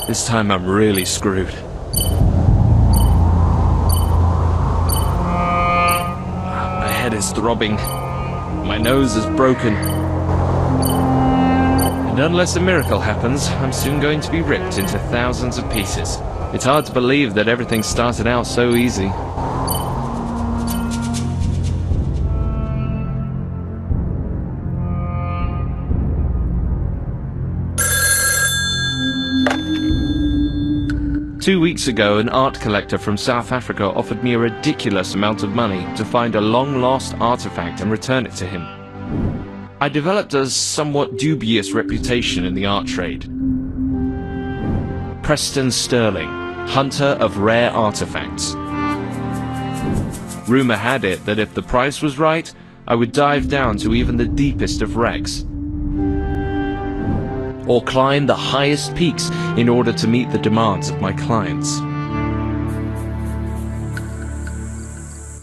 This time I'm really screwed. My head is throbbing. My nose is broken. And unless a miracle happens, I'm soon going to be ripped into thousands of pieces. It's hard to believe that everything started out so easy. 2 weeks ago, an art collector from South Africa offered me a ridiculous amount of money to find a long-lost artifact and return it to him. I developed a somewhat dubious reputation in the art trade. Preston Sterling, hunter of rare artifacts. Rumor had it that if the price was right, I would dive down to even the deepest of wrecks, or climb the highest peaks in order to meet the demands of my clients.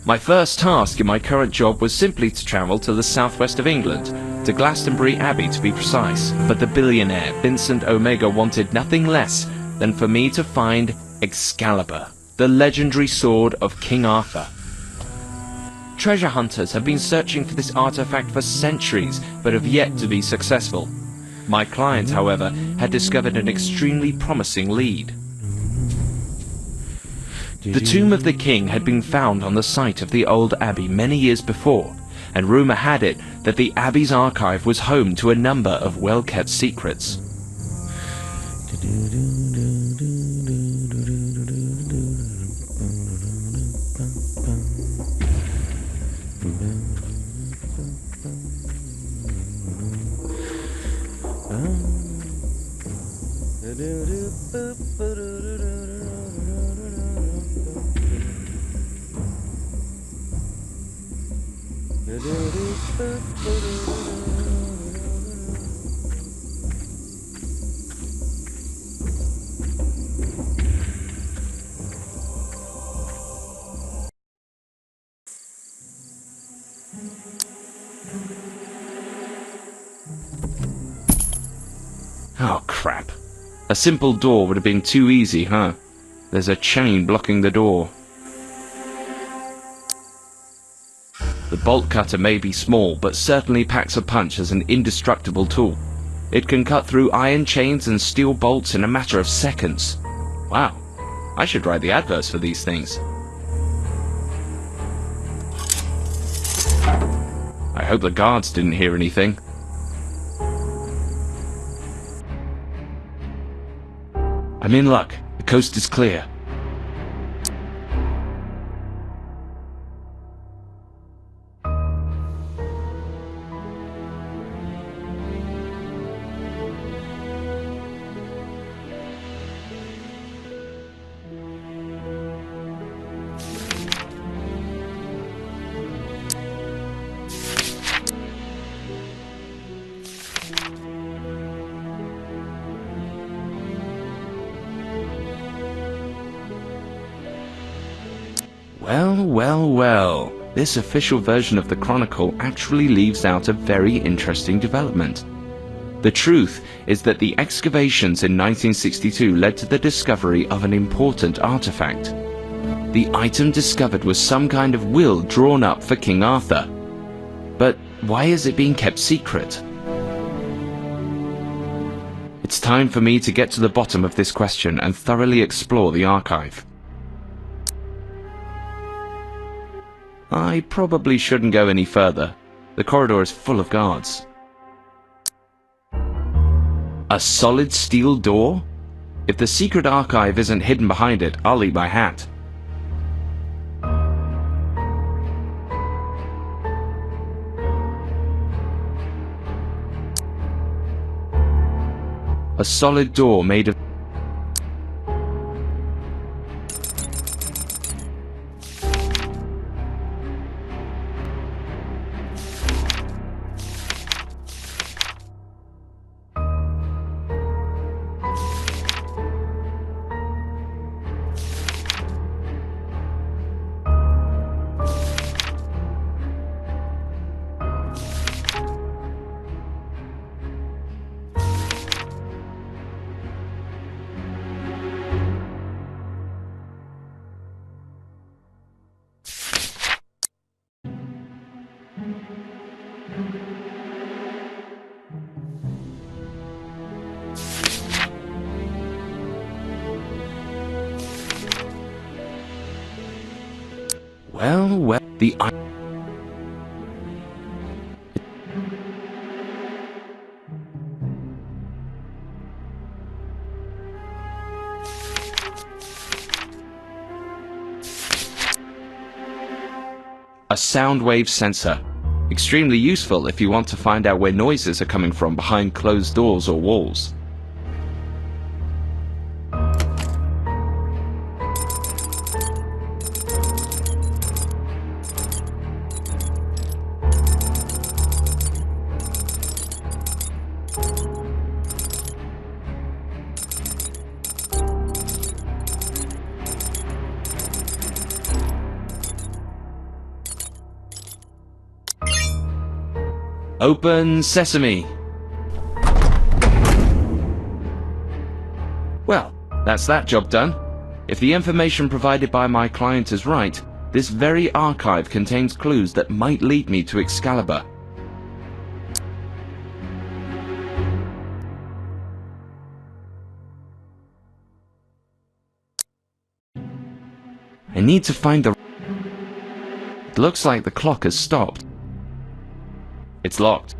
My first task in my current job was simply to travel to the southwest of England, to Glastonbury Abbey to be precise, but the billionaire Vincent Omega wanted nothing less than for me to find Excalibur, the legendary sword of King Arthur. Treasure hunters have been searching for this artifact for centuries, but have yet to be successful. My client, however, had discovered an extremely promising lead. The tomb of the king had been found on the site of the old abbey many years before, and rumor had it that the abbey's archive was home to a number of well-kept secrets. Oh, crap. A simple door would have been too easy, huh? There's a chain blocking the door. The bolt cutter may be small, but certainly packs a punch as an indestructible tool. It can cut through iron chains and steel bolts in a matter of seconds. Wow, I should write the adverts for these things. I hope the guards didn't hear anything. I'm in luck. The coast is clear. Well, this official version of the Chronicle actually leaves out a very interesting development. The truth is that the excavations in 1962 led to the discovery of an important artifact. The item discovered was some kind of will drawn up for King Arthur. But why is it being kept secret? It's time for me to get to the bottom of this question and thoroughly explore the archive. I probably shouldn't go any further. The corridor is full of guards. A solid steel door? If the secret archive isn't hidden behind it, I'll eat my hat. A solid door made of well, a sound wave sensor. Extremely useful if you want to find out where noises are coming from behind closed doors or walls. Open sesame. Well, that's that job done. If the information provided by my client is right, this very archive contains clues that might lead me to Excalibur. I need to find the... It looks like the clock has stopped. It's locked.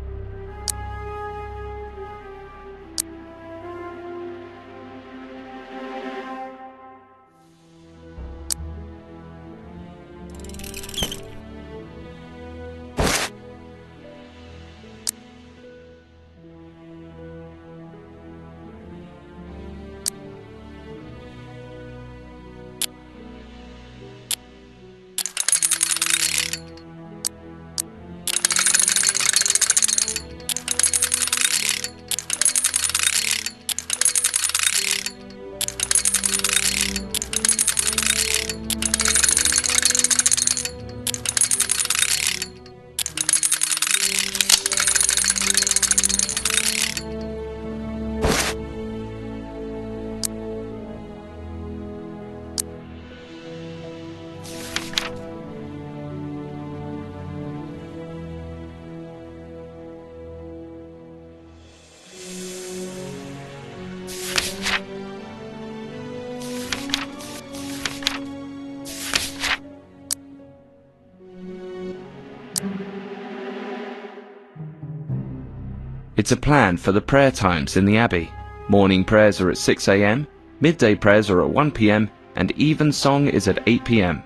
It's a plan for the prayer times in the Abbey. Morning prayers are at 6 AM, midday prayers are at 1 PM, and evensong is at 8 PM.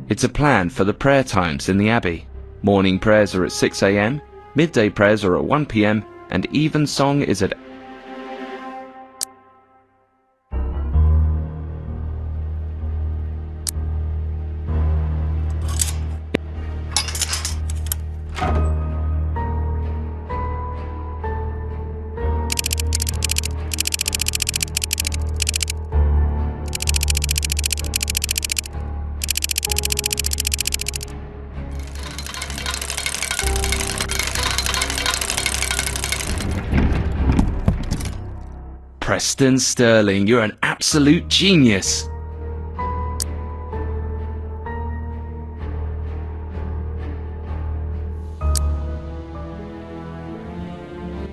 It's a plan for the prayer times in the Abbey. Morning prayers are at 6 AM, midday prayers are at 1 PM, and evensong is at Preston Sterling, you're an absolute genius.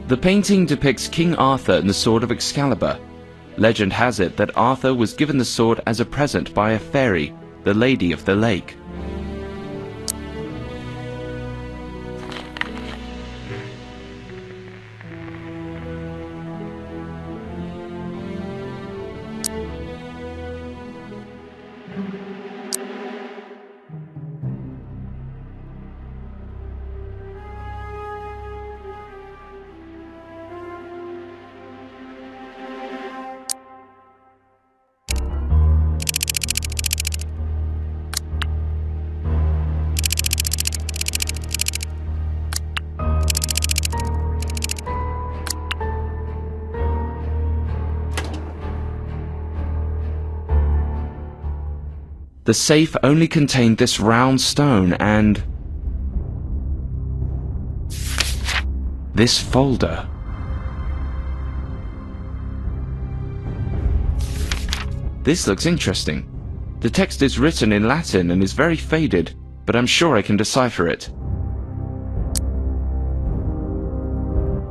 The painting depicts King Arthur and the sword of Excalibur. Legend has it that Arthur was given the sword as a present by a fairy, the Lady of the Lake. The safe only contained this round stone and this folder. This looks interesting. The text is written in Latin and is very faded, but I'm sure I can decipher it.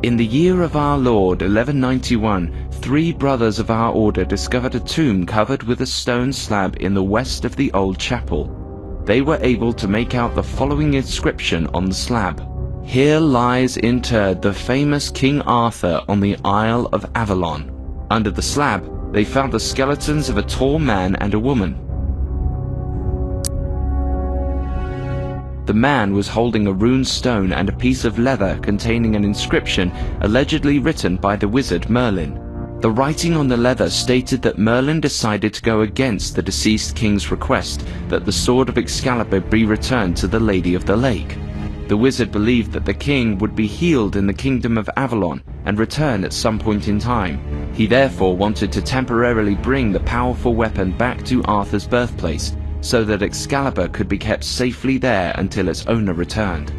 In the year of our Lord 1191, 3 brothers of our order discovered a tomb covered with a stone slab in the west of the old chapel. They were able to make out the following inscription on the slab. Here lies interred the famous King Arthur on the Isle of Avalon. Under the slab, they found the skeletons of a tall man and a woman. The man was holding a rune stone and a piece of leather containing an inscription allegedly written by the wizard Merlin. The writing on the leather stated that Merlin decided to go against the deceased king's request that the sword of Excalibur be returned to the Lady of the Lake. The wizard believed that the king would be healed in the kingdom of Avalon and return at some point in time. He therefore wanted to temporarily bring the powerful weapon back to Arthur's birthplace, so that Excalibur could be kept safely there until its owner returned.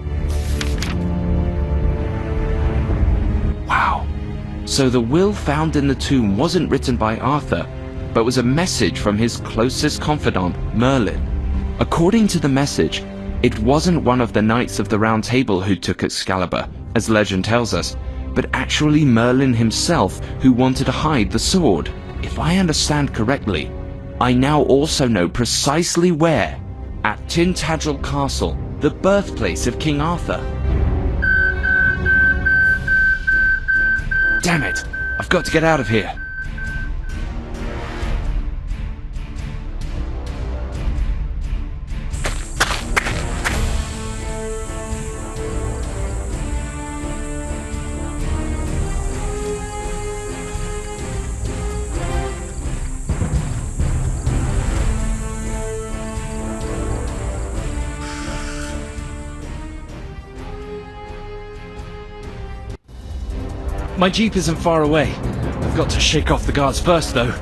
Wow. So the will found in the tomb wasn't written by Arthur, but was a message from his closest confidant, Merlin. According to the message, it wasn't one of the Knights of the Round Table who took Excalibur, as legend tells us, but actually Merlin himself who wanted to hide the sword. If I understand correctly, I now also know precisely where. At Tintagel Castle, the birthplace of King Arthur. Damn it! I've got to get out of here. My jeep isn't far away. I've got to shake off the guards first, though.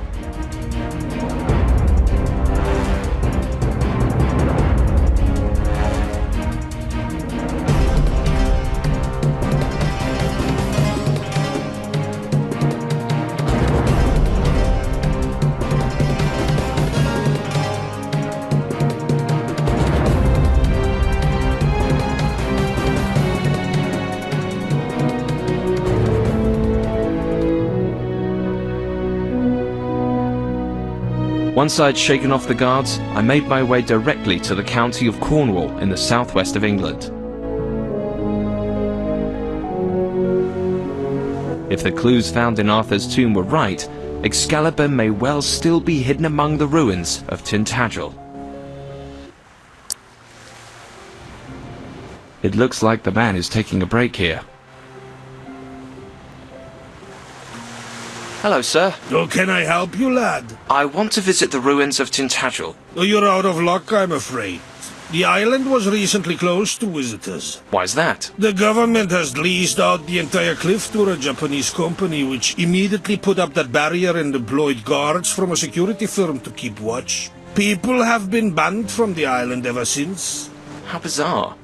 Once I'd shaken off the guards, I made my way directly to the county of Cornwall in the southwest of England. If the clues found in Arthur's tomb were right, Excalibur may well still be hidden among the ruins of Tintagel. It looks like the man is taking a break here. Hello, sir. Oh, can I help you, lad? I want to visit the ruins of Tintagel. Oh, you're out of luck, I'm afraid. The island was recently closed to visitors. Why's that? The government has leased out the entire cliff to a Japanese company, which immediately put up that barrier and employed guards from a security firm to keep watch. People have been banned from the island ever since. How bizarre.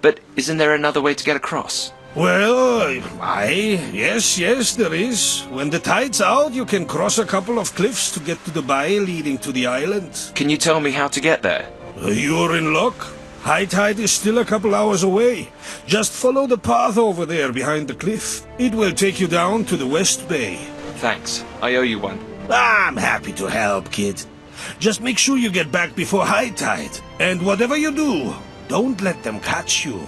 But isn't there another way to get across? Well, yes, there is. When the tide's out, you can cross a couple of cliffs to get to the bay leading to the island. Can you tell me how to get there? You're in luck. High tide is still a couple hours away. Just follow the path over there behind the cliff. It will take you down to the West Bay. Thanks. I owe you one. I'm happy to help, kid. Just make sure you get back before high tide. And whatever you do, don't let them catch you.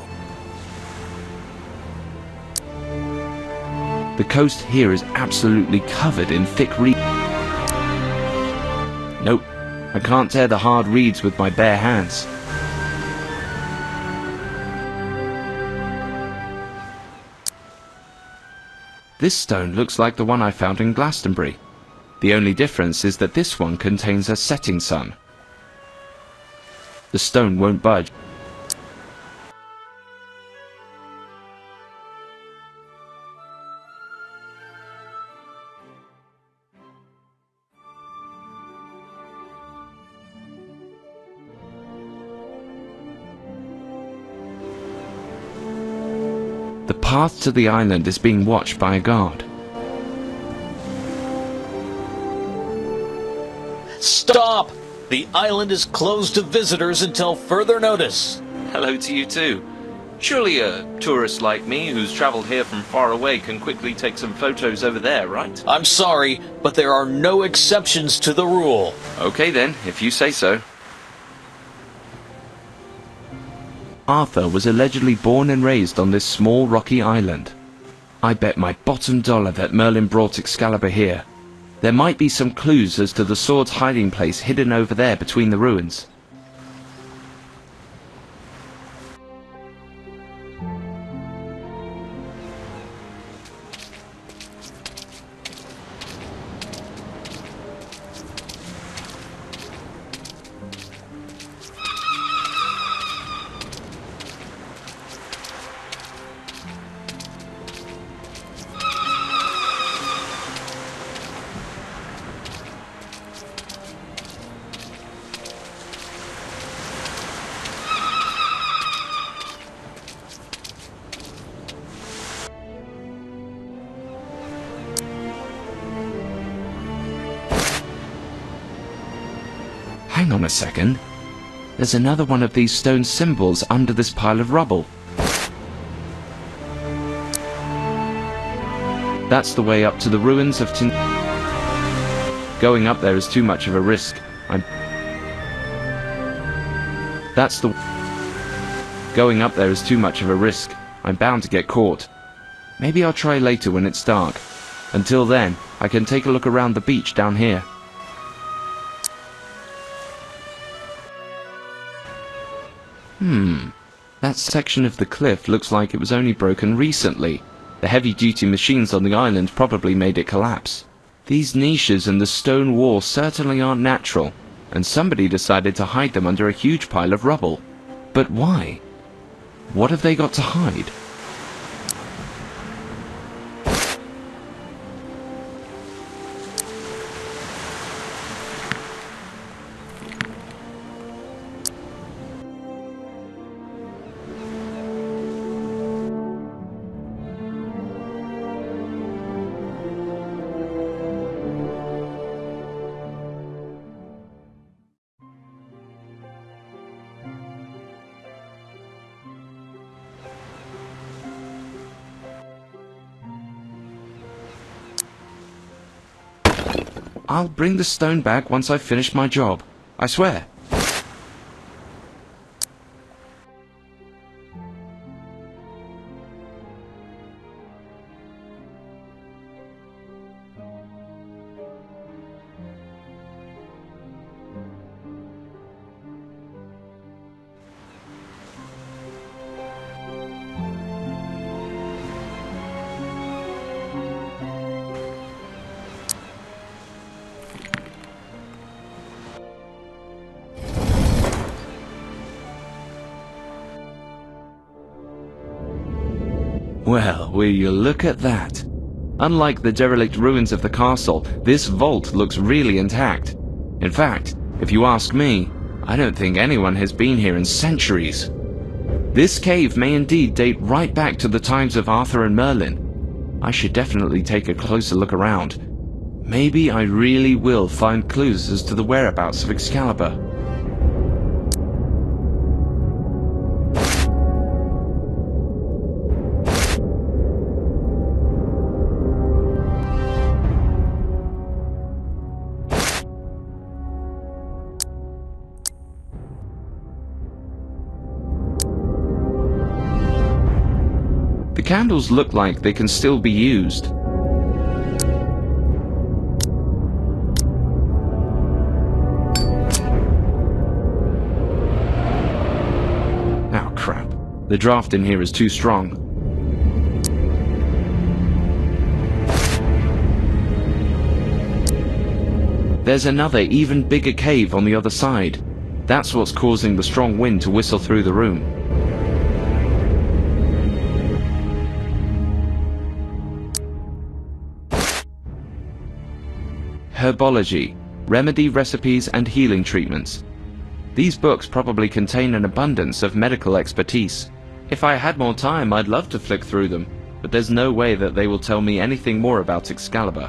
The coast here is absolutely covered in thick reeds. Nope, I can't tear the hard reeds with my bare hands. This stone looks like the one I found in Glastonbury. The only difference is that this one contains a setting sun. The stone won't budge. The path to the island is being watched by a guard. Stop! The island is closed to visitors until further notice. Hello to you too. Surely a tourist like me who's traveled here from far away can quickly take some photos over there, right? I'm sorry, but there are no exceptions to the rule. Okay then, if you say so. Arthur was allegedly born and raised on this small rocky island. I bet my bottom dollar that Merlin brought Excalibur here. There might be some clues as to the sword's hiding place hidden over there between the ruins. Hang on a second. There's another one of these stone symbols under this pile of rubble. That's the way up to the ruins of Tin... Going up there is too much of a risk. Going up there is too much of a risk. I'm bound to get caught. Maybe I'll try later when it's dark. Until then, I can take a look around the beach down here. That section of the cliff looks like it was only broken recently. The heavy-duty machines on the island probably made it collapse. These niches and the stone wall certainly aren't natural, and somebody decided to hide them under a huge pile of rubble. But why? What have they got to hide? I'll bring the stone back once I've finished my job. I swear. Well, will you look at that? Unlike the derelict ruins of the castle, this vault looks really intact. In fact, if you ask me, I don't think anyone has been here in centuries. This cave may indeed date right back to the times of Arthur and Merlin. I should definitely take a closer look around. Maybe I really will find clues as to the whereabouts of Excalibur. candles look like they can still be used. Oh crap. The draft in here is too strong. There's another, even bigger cave on the other side. That's what's causing the strong wind to whistle through the room. Herbology, remedy recipes and healing treatments. These books probably contain an abundance of medical expertise. If I had more time, I'd love to flick through them, but there's no way that they will tell me anything more about Excalibur.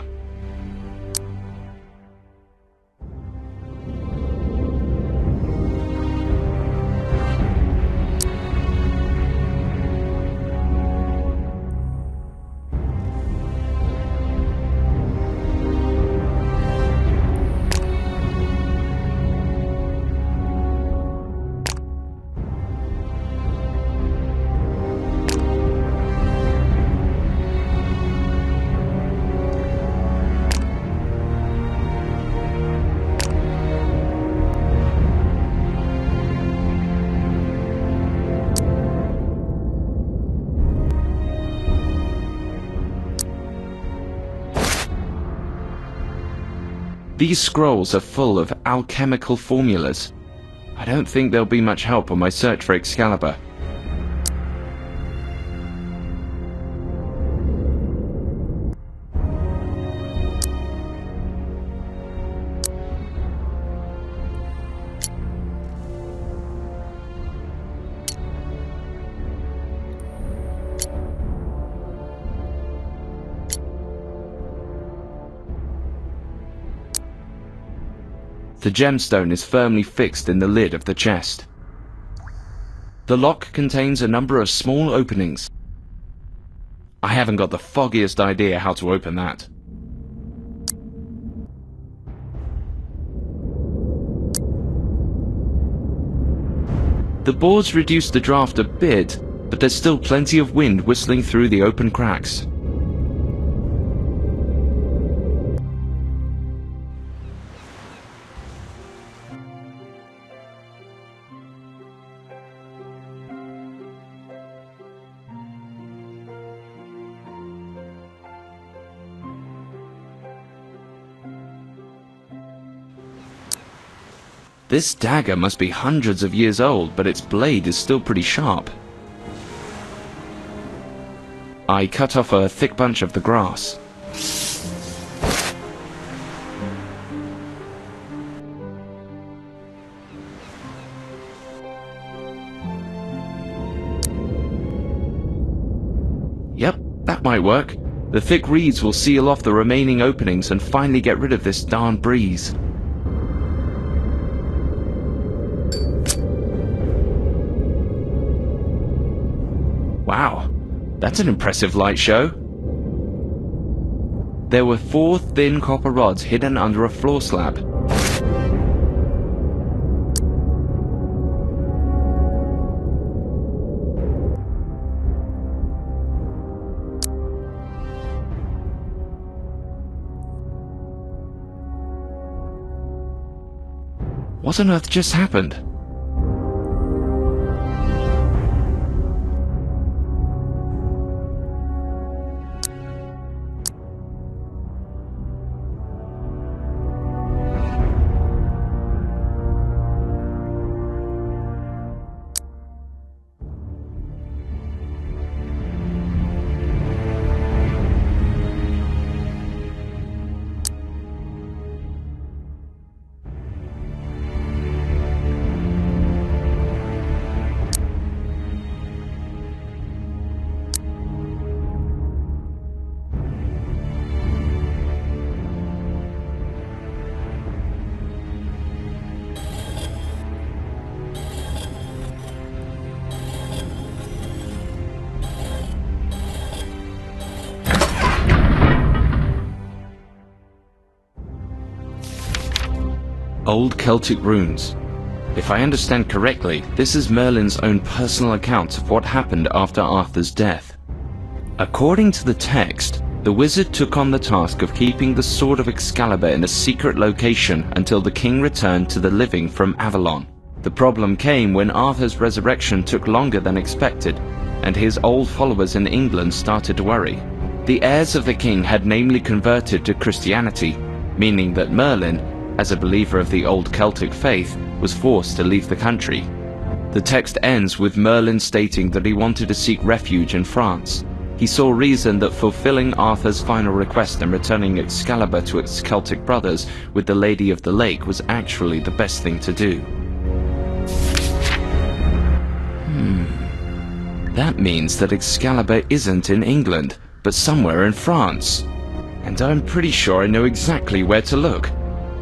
These scrolls are full of alchemical formulas. I don't think there'll be much help on my search for Excalibur. The gemstone is firmly fixed in the lid of the chest. The lock contains a number of small openings. I haven't got the foggiest idea how to open that. The boards reduce the draft a bit, but there's still plenty of wind whistling through the open cracks. This dagger must be hundreds of years old, but its blade is still pretty sharp. I cut off a thick bunch of the grass. Yep, that might work. The thick reeds will seal off the remaining openings and finally get rid of this darn breeze. Wow, that's an impressive light show. There were 4 thin copper rods hidden under a floor slab. What on earth just happened? Old Celtic runes. If I understand correctly, this is Merlin's own personal account of what happened after Arthur's death. According to the text, the wizard took on the task of keeping the Sword of Excalibur in a secret location until the king returned to the living from Avalon. The problem came when Arthur's resurrection took longer than expected, and his old followers in England started to worry. The heirs of the king had namely converted to Christianity, meaning that Merlin, as a believer of the old Celtic faith, was forced to leave the country. The text ends with Merlin stating that he wanted to seek refuge in France. He saw reason that fulfilling Arthur's final request and returning Excalibur to its Celtic brothers with the Lady of the Lake was actually the best thing to do. That means that Excalibur isn't in England, but somewhere in France. And I'm pretty sure I know exactly where to look.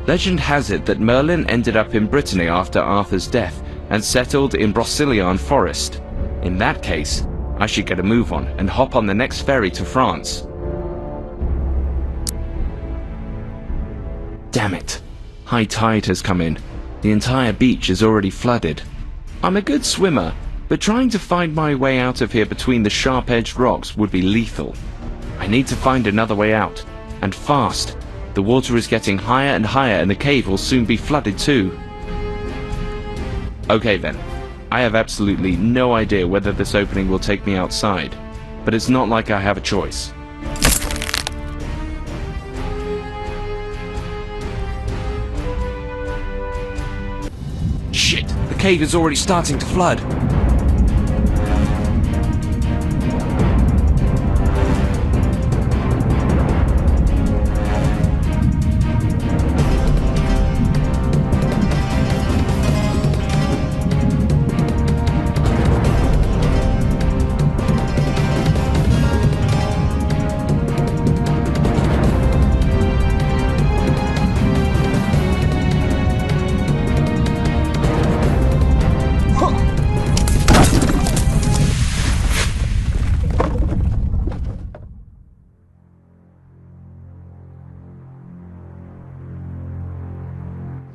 Legend has it that Merlin ended up in Brittany after Arthur's death and settled in Broceliande Forest. In that case, I should get a move on and hop on the next ferry to France. Damn it. High tide has come in. The entire beach is already flooded. I'm a good swimmer, but trying to find my way out of here between the sharp-edged rocks would be lethal. I need to find another way out, and fast. The water is getting higher and higher and the cave will soon be flooded too. Okay then. I have absolutely no idea whether this opening will take me outside, but it's not like I have a choice. Shit! The cave is already starting to flood!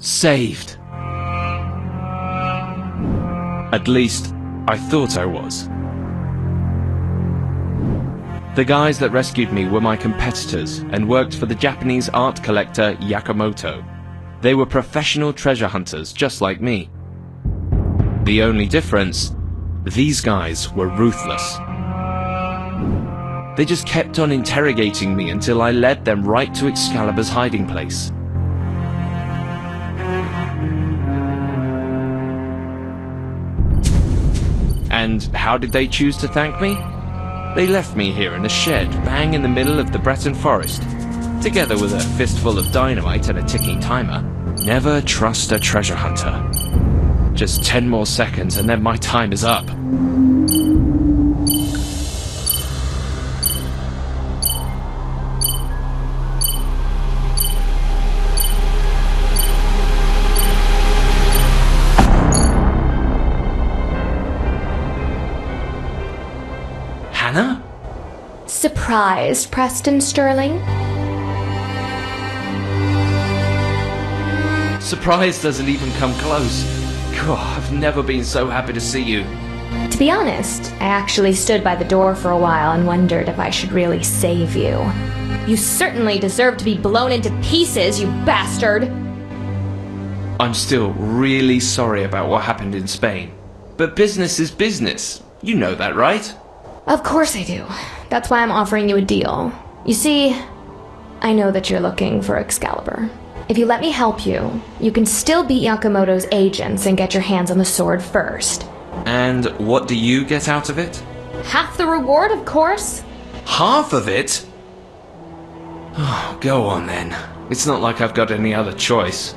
Saved. At least, I thought I was. The guys that rescued me were my competitors and worked for the Japanese art collector Yakamoto. They were professional treasure hunters just like me. The only difference, these guys were ruthless. They just kept on interrogating me until I led them right to Excalibur's hiding place. And how did they choose to thank me? They left me here in a shed bang in the middle of the Breton forest, together with a fistful of dynamite and a ticking timer. Never trust a treasure hunter. Just 10 more seconds and then my time is up. Hannah? Surprised, Preston Sterling? Surprise doesn't even come close. God, I've never been so happy to see you. To be honest, I actually stood by the door for a while and wondered if I should really save you. You certainly deserve to be blown into pieces, you bastard! I'm still really sorry about what happened in Spain. But business is business. You know that, right? Of course I do. That's why I'm offering you a deal. You see, I know that you're looking for Excalibur. If you let me help you, you can still beat Yakamoto's agents and get your hands on the sword first. And what do you get out of it? Half the reward, of course. Half of it? Oh, go on then. It's not like I've got any other choice.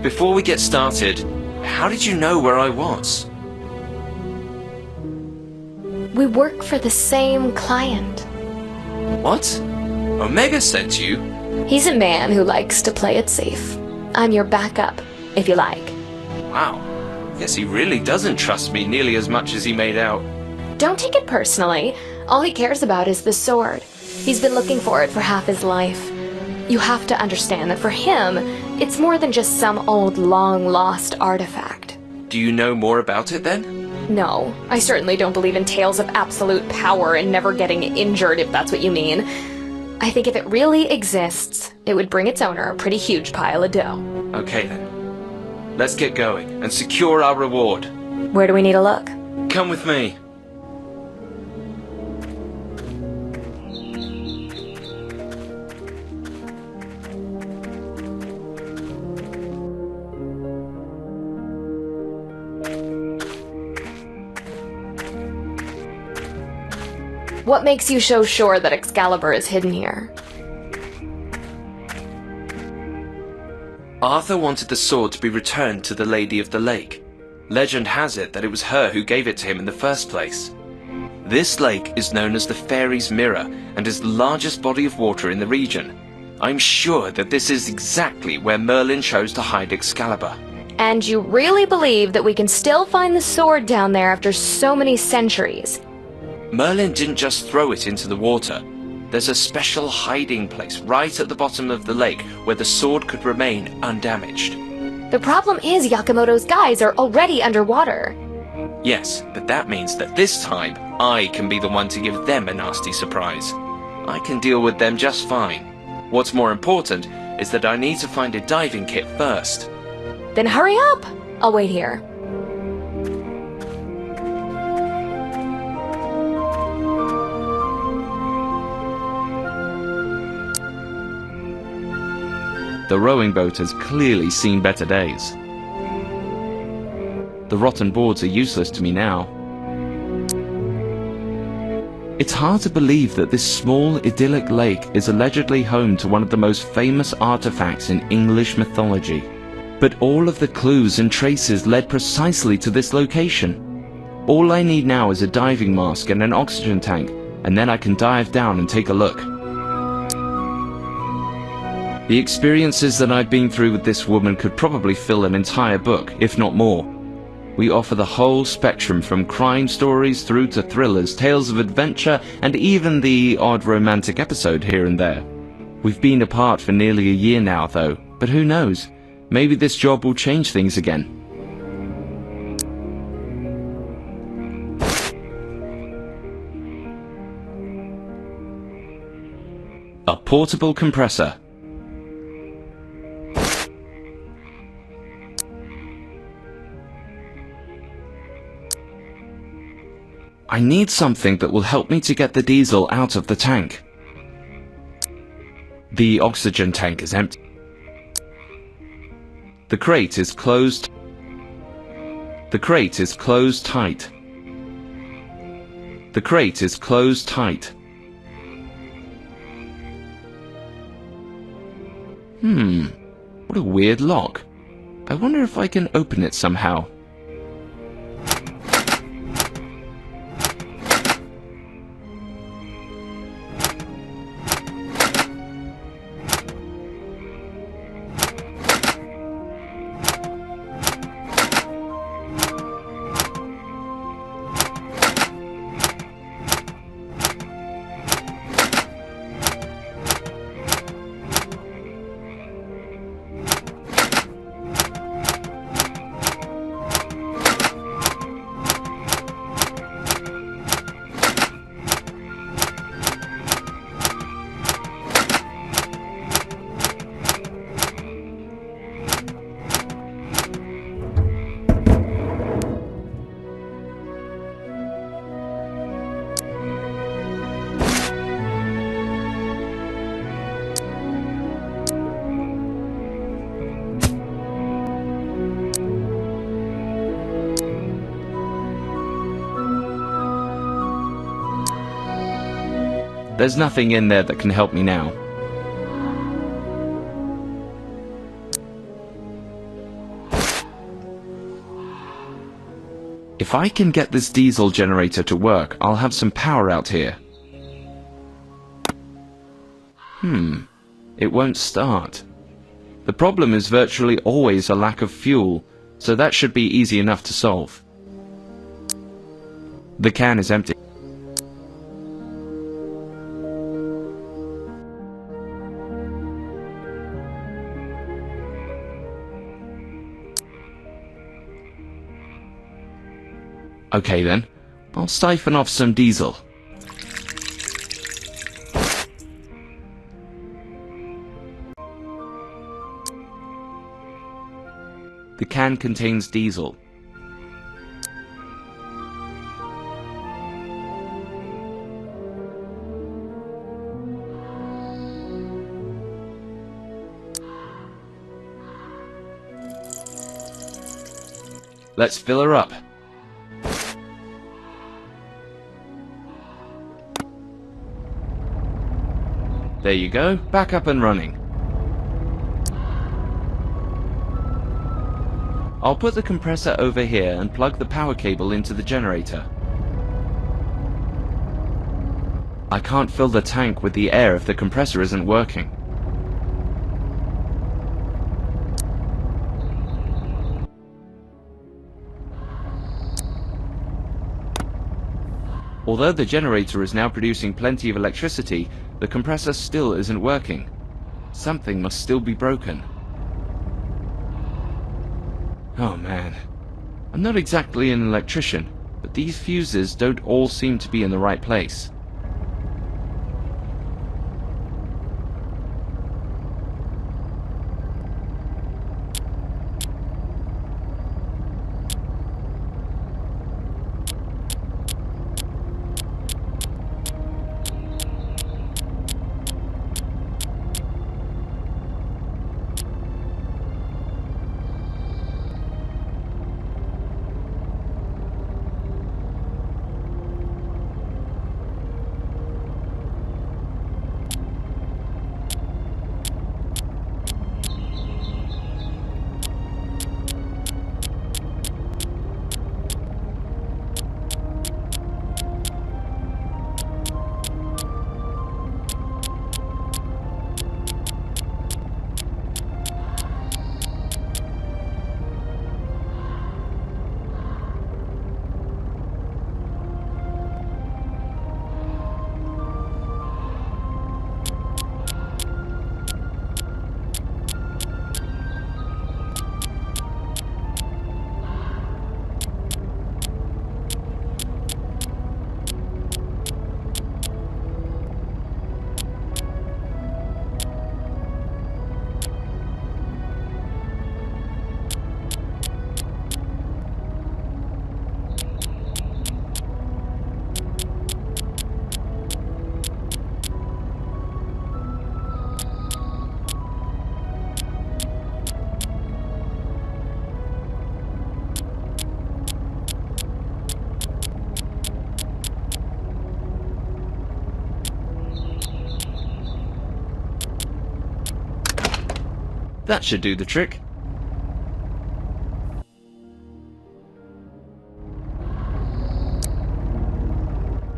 Before we get started, how did you know where I was? We work for the same client. What? Omega sent you? He's a man who likes to play it safe. I'm your backup, if you like. Wow. Guess he really doesn't trust me nearly as much as he made out. Don't take it personally. All he cares about is the sword. He's been looking for it for half his life. You have to understand that for him, It's more than just some old, long-lost artifact. Do you know more about it then? No, I certainly don't believe in tales of absolute power and never getting injured, if that's what you mean. I think if it really exists, it would bring its owner a pretty huge pile of dough. Okay then. Let's get going and secure our reward. Where do we need to look? Come with me. What makes you so sure that Excalibur is hidden here? Arthur wanted the sword to be returned to the Lady of the Lake. Legend has it that it was her who gave it to him in the first place. This lake is known as the Fairy's Mirror and is the largest body of water in the region. I'm sure that this is exactly where Merlin chose to hide Excalibur. And you really believe that we can still find the sword down there after so many centuries? Merlin didn't just throw it into the water. There's a special hiding place right at the bottom of the lake where the sword could remain undamaged. The problem is Yakamoto's guys are already underwater. Yes, but that means that this time I can be the one to give them a nasty surprise. I can deal with them just fine. What's more important is that I need to find a diving kit first. Then hurry up! I'll wait here. The rowing boat has clearly seen better days. The rotten boards are useless to me now. It's hard to believe that this small, idyllic lake is allegedly home to one of the most famous artifacts in English mythology. But all of the clues and traces led precisely to this location. All I need now is a diving mask and an oxygen tank, and then I can dive down and take a look. The experiences that I've been through with this woman could probably fill an entire book, if not more. We offer the whole spectrum from crime stories through to thrillers, tales of adventure, and even the odd romantic episode here and there. We've been apart for nearly a year now though, but who knows? Maybe this job will change things again. A portable compressor. I need something that will help me to get the diesel out of the tank. The oxygen tank is empty. The crate is closed. The crate is closed tight. The crate is closed tight. What a weird lock. I wonder if I can open it somehow. There's nothing in there that can help me now. If I can get this diesel generator to work, I'll have some power out here. It won't start. The problem is virtually always a lack of fuel, so that should be easy enough to solve. The can is empty. Okay then, I'll siphon off some diesel. The can contains diesel. Let's fill her up. There you go, back up and running. I'll put the compressor over here and plug the power cable into the generator. I can't fill the tank with the air if the compressor isn't working. Although the generator is now producing plenty of electricity, the compressor still isn't working. Something must still be broken. Oh man. I'm not exactly an electrician, but these fuses don't all seem to be in the right place. That should do the trick.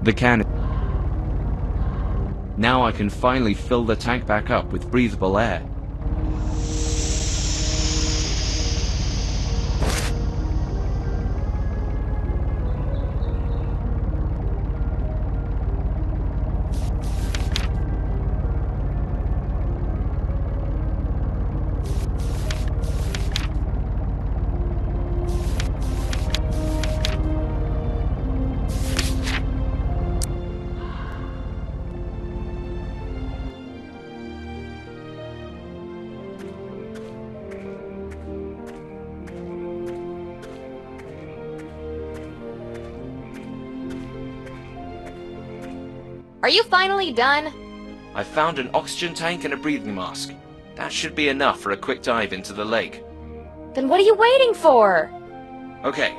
The can... Now I can finally fill the tank back up with breathable air. Are you finally done? I found an oxygen tank and a breathing mask. That should be enough for a quick dive into the lake. Then what are you waiting for? Okay.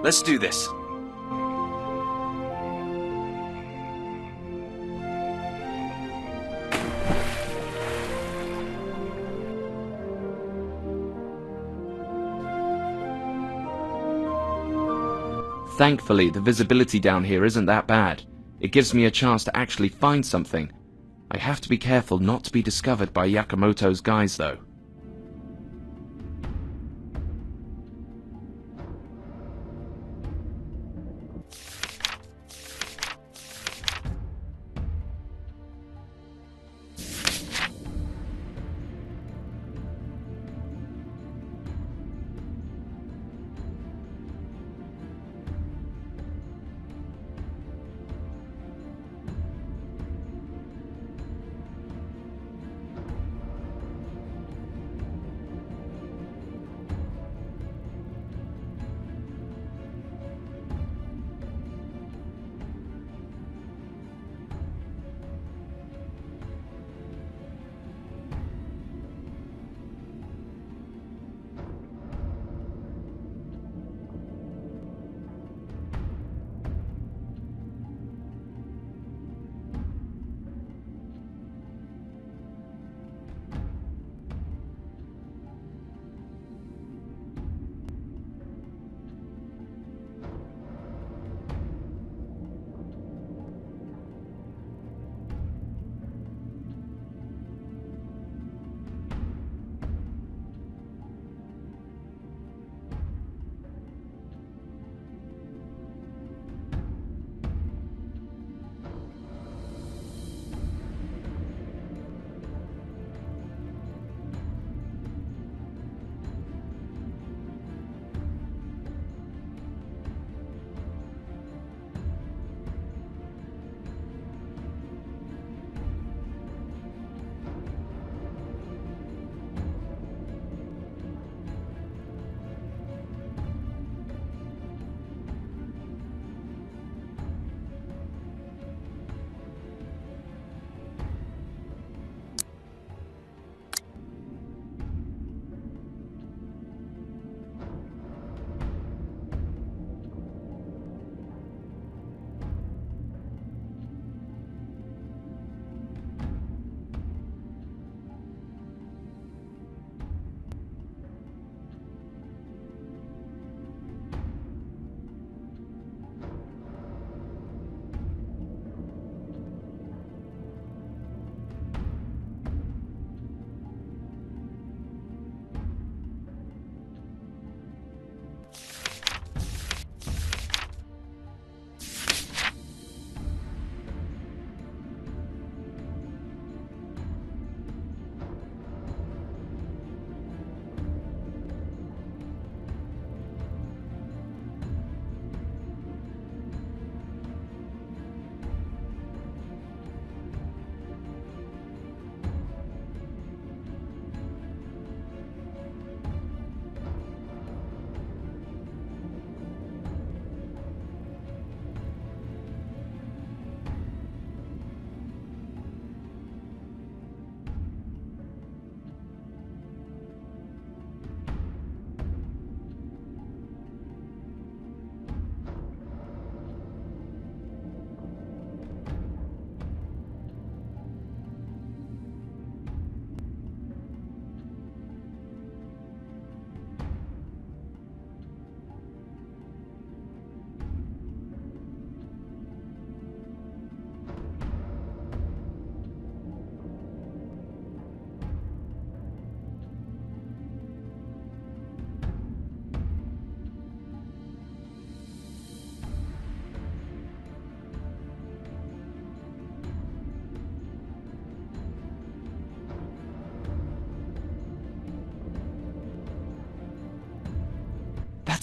Let's do this. Thankfully, the visibility down here isn't that bad. It gives me a chance to actually find something. I have to be careful not to be discovered by Yakamoto's guys, though.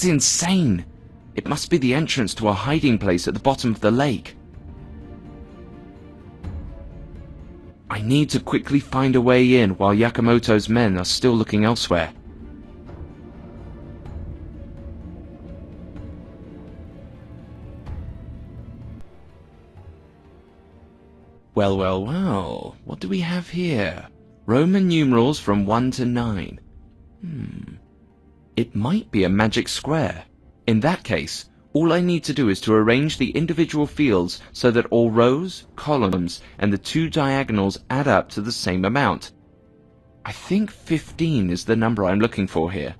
That's insane! It must be the entrance to a hiding place at the bottom of the lake. I need to quickly find a way in while Yakamoto's men are still looking elsewhere. Well, well, well, what do we have here? Roman numerals from 1 to 9. It might be a magic square. In that case, all I need to do is to arrange the individual fields so that all rows, columns, and the 2 diagonals add up to the same amount. I think 15 is the number I'm looking for here.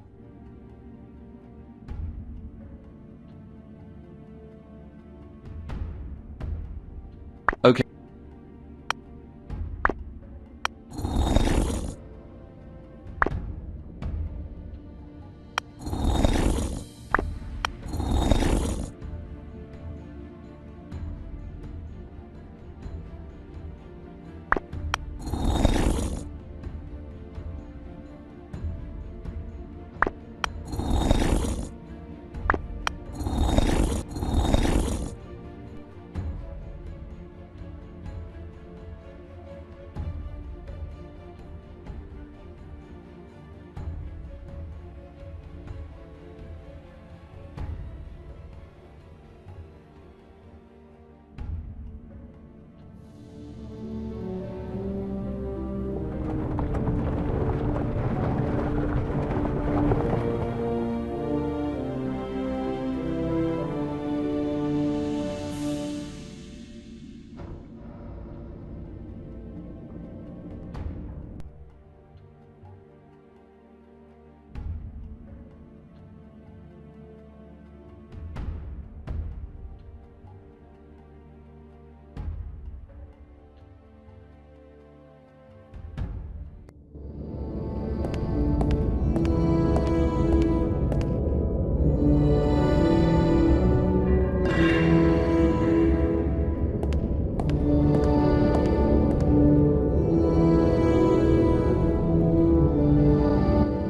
Okay.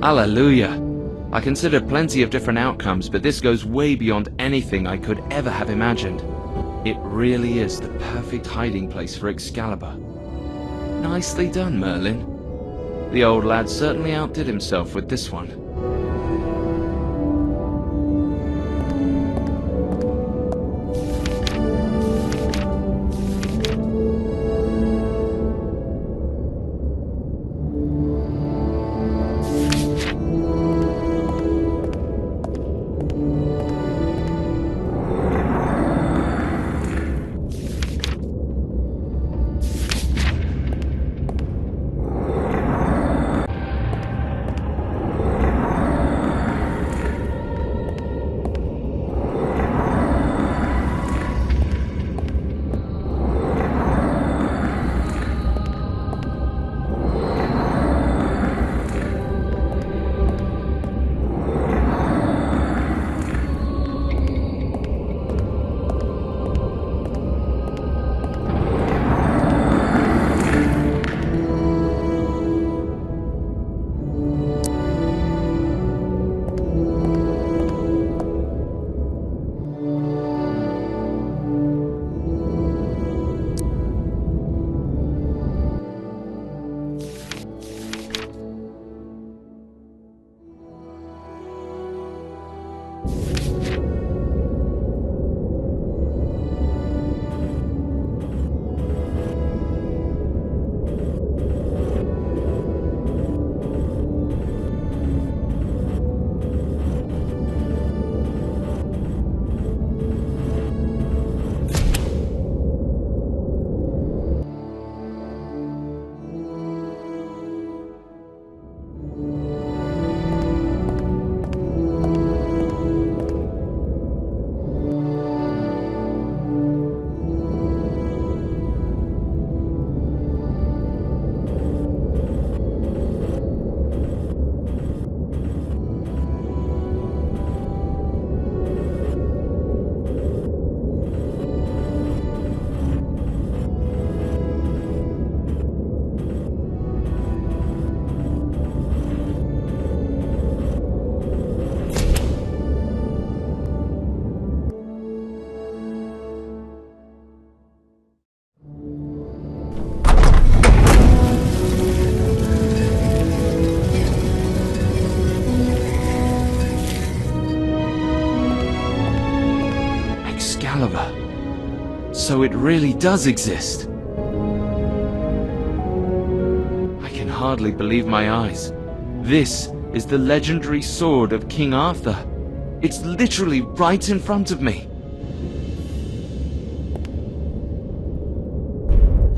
Hallelujah! I considered plenty of different outcomes, but this goes way beyond anything I could ever have imagined. It really is the perfect hiding place for Excalibur. Nicely done, Merlin. The old lad certainly outdid himself with this one. So it really does exist. I can hardly believe my eyes. This is the legendary sword of King Arthur. It's literally right in front of me.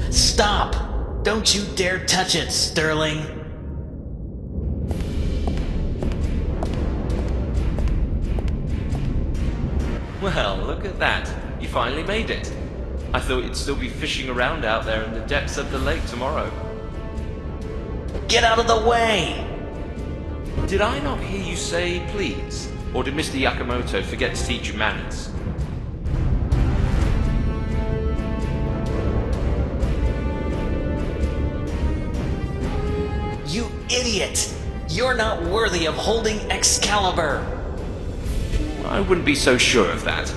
Stop! Don't you dare touch it, Sterling! Well, look at that. You finally made it. I thought you'd still be fishing around out there in the depths of the lake tomorrow. Get out of the way! Did I not hear you say please? Or did Mr. Yakamoto forget to teach you manners? You idiot! You're not worthy of holding Excalibur! I wouldn't be so sure of that.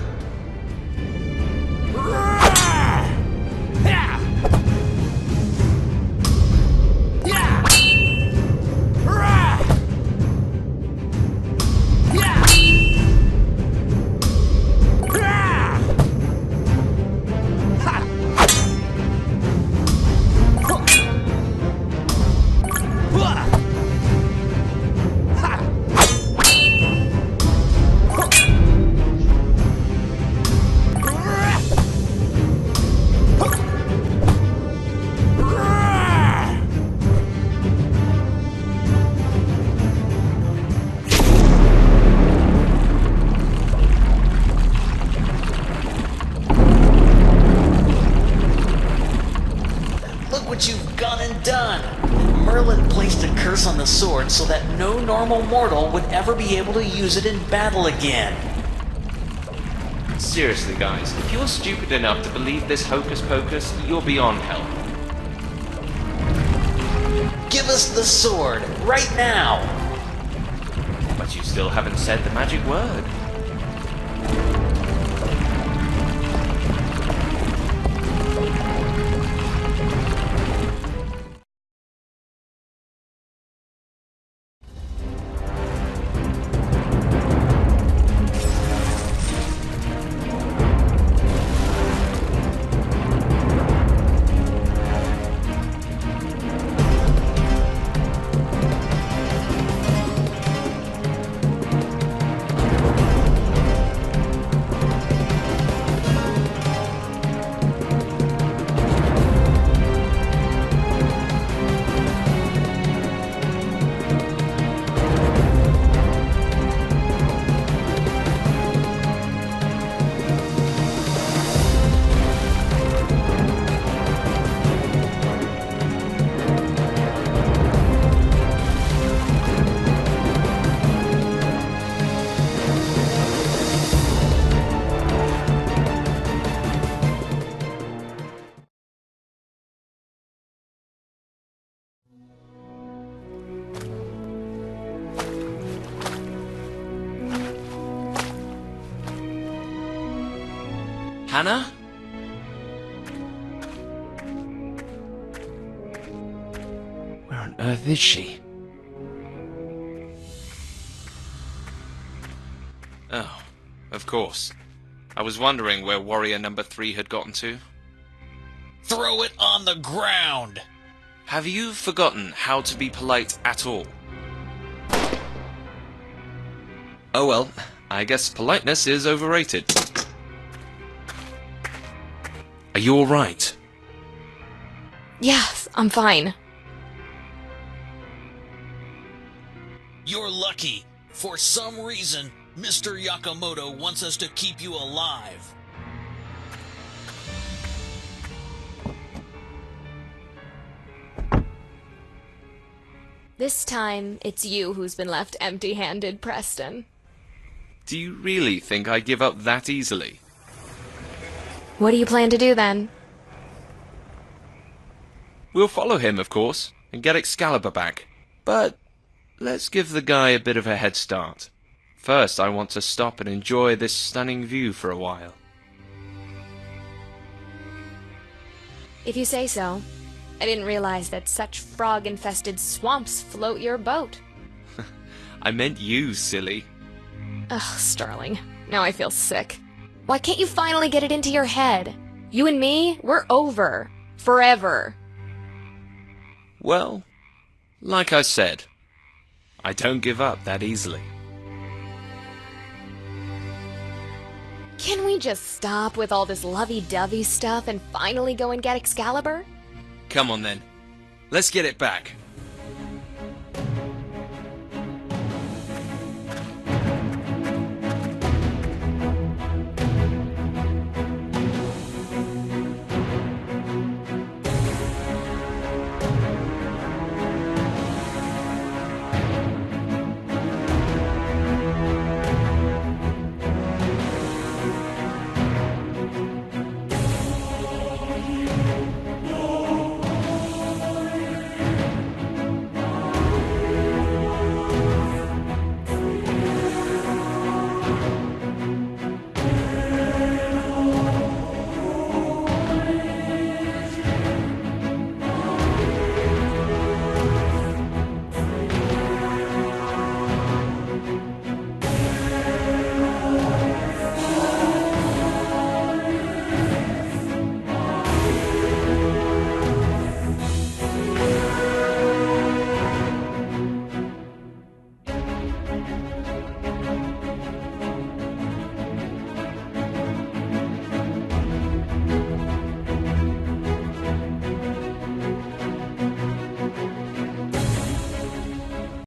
What you've gone and done! Merlin placed a curse on the sword so that no normal mortal would ever be able to use it in battle again. Seriously, guys, if you're stupid enough to believe this hocus pocus, you're beyond help. Give us the sword, right now! But you still haven't said the magic word. Hannah? Where on earth is she? Oh, of course. I was wondering where warrior number 3 had gotten to. Throw it on the ground! Have you forgotten how to be polite at all? Oh well, I guess politeness is overrated. Are you alright? Yes, I'm fine. You're lucky. For some reason, Mr. Yakamoto wants us to keep you alive. This time, it's you who's been left empty-handed, Preston. Do you really think I give up that easily? What do you plan to do then? We'll follow him, of course, and get Excalibur back. But let's give the guy a bit of a head start. First, I want to stop and enjoy this stunning view for a while. If you say so. I didn't realize that such frog-infested swamps float your boat. I meant you, silly. Ugh, Sterling. Now I feel sick. Why can't you finally get it into your head? You and me, we're over. Forever. Well, like I said, I don't give up that easily. Can we just stop with all this lovey-dovey stuff and finally go and get Excalibur? Come on then, let's get it back.